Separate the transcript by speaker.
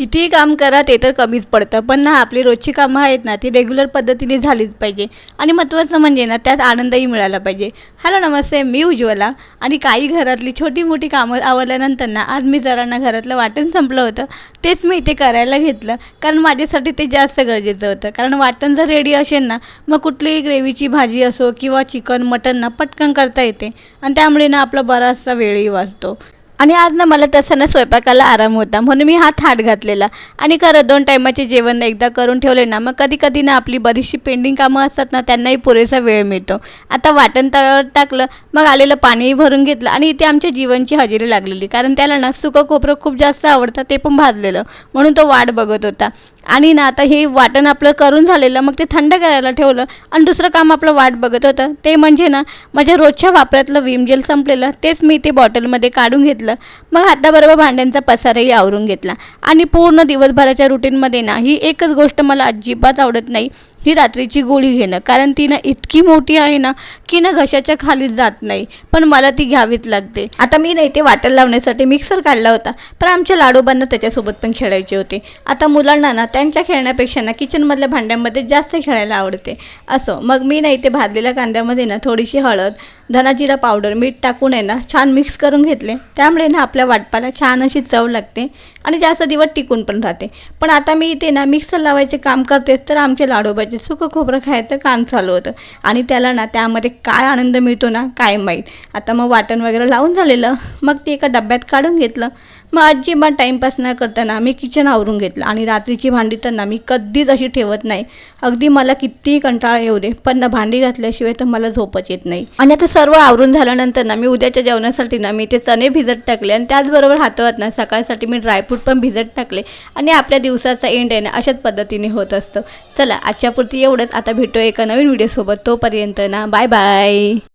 Speaker 1: कितीही काम करा ते तर कमीच पडतं, पण ना आपली रोजची कामं आहेत ना ती रेग्युलर पद्धतीने झालीच पाहिजे आणि महत्त्वाचं म्हणजे ना त्यात आनंदही मिळाला पाहिजे. हॅलो नमस्ते, मी उज्ज्वला. आणि काही घरातली छोटी मोठी कामं आवरल्यानंतर ना आज मी जरा ना घरातलं वाटण संपलं होतं, तेच मी इथे करायला घेतलं कारण माझ्यासाठी ते जास्त गरजेचं होतं. कारण वाटण जर रेडी असेल ना मग कुठलीही ग्रेव्हीची भाजी असो किंवा चिकन मटन ना पटकन करता येते आणि त्यामुळे ना आपला बराचसा वेळही वाचतो. आणि आज ना मला तसं ना स्वयंपाकाला आराम होता म्हणून मी हा थाट घातलेला आणि खरं 2 टायमाचे जेवण एकदा करून ठेवले ना मग कधी कधी ना आपली बरीचशी पेंडिंग कामं असतात ना त्यांनाही पुरेसा वेळ मिळतो. आता वाटण तव्यावर टाकलं, मग आलेलं पाणीही भरून घेतलं आणि इथे आमच्या जीवनची हजेरी लागलेली कारण त्याला ना सुकं खोबरं खूप जास्त आवडतं, ते पण भाजलेलं, म्हणून तो वाट बघत होता. आणि ना आता हे वाटण आपलं करून झालेलं मग ते थंड करायला ठेवलं आणि दुसरं काम आपलं वाट बघत होतं ते म्हणजे ना माझ्या रोजच्या वापरातलं विम जेल संपलेलं, तेच मी ते बॉटलमध्ये काढून घेतलं. मग हाताबरोबर भांड्यांचा पसाराही आवरून घेतला आणि पूर्ण दिवसभराच्या रुटीनमध्ये ना ही एकच गोष्ट मला अजिबात आवडत नाही, ही रात्रीची गोळी घेणं. कारण ती ना इतकी मोठी आहे ना की ना घशाच्या खाली जात नाही, पण मला ती घ्यावीच लागते. आता मी नाही ते वाटण लावण्यासाठी मिक्सर काढला होता, पण आमच्या लाडोबांना त्याच्यासोबत पण खेळायचे होते. आता मुलांना ना त्यांच्या खेळण्यापेक्षा ना किचनमधल्या भांड्यांमध्ये जास्त खेळायला आवडते. असं मग मी नाही ते भाजलेल्या कांद्यामध्ये ना थोडीशी हळद, धनाजिरा पावडर, मीठ टाकून आहे ना छान मिक्स करून घेतले. त्यामुळे ना आपल्या वाटपाला छान अशी चव लागते आणि जास्त दिवस टिकून पण राहते. पण आता मी इथे ना मिक्सर लावायचे काम करतेच तर आमच्या लाडोबाचे सुकं खोबरं खायचं काम चालू होतं आणि त्याला ना त्यामध्ये काय आनंद मिळतो ना काय माहीत. आता मग वाटण वगैरे लावून झालेलं, मग ते एका डब्यात काढून घेतलं. मग अजिबात टाईमपास न करताना मी किचन आवरून घेतलं आणि रात्रीची भांडी तर ना मी कधीच अशी ठेवत नाही. अगदी मला कितीही कंटाळा येऊ दे पण ना भांडी घातल्याशिवाय तर मला झोपच येत नाही. आणि आता सर्व आवरून झाल्यानंतर ना मी उद्याच्या जेवणासाठी ना मी ते चणे भिजत टाकले आणि त्याचबरोबर हातावर ना सकाळसाठी मी ड्रायफ्रूट पण भिजत टाकले आणि आपल्या दिवसाचा एंड आहे ना अशाच पद्धतीने होत असतं. चला आजच्यापुरती एवढंच. आता भेटूया एका नवीन व्हिडिओसोबत, तोपर्यंत ना बाय बाय.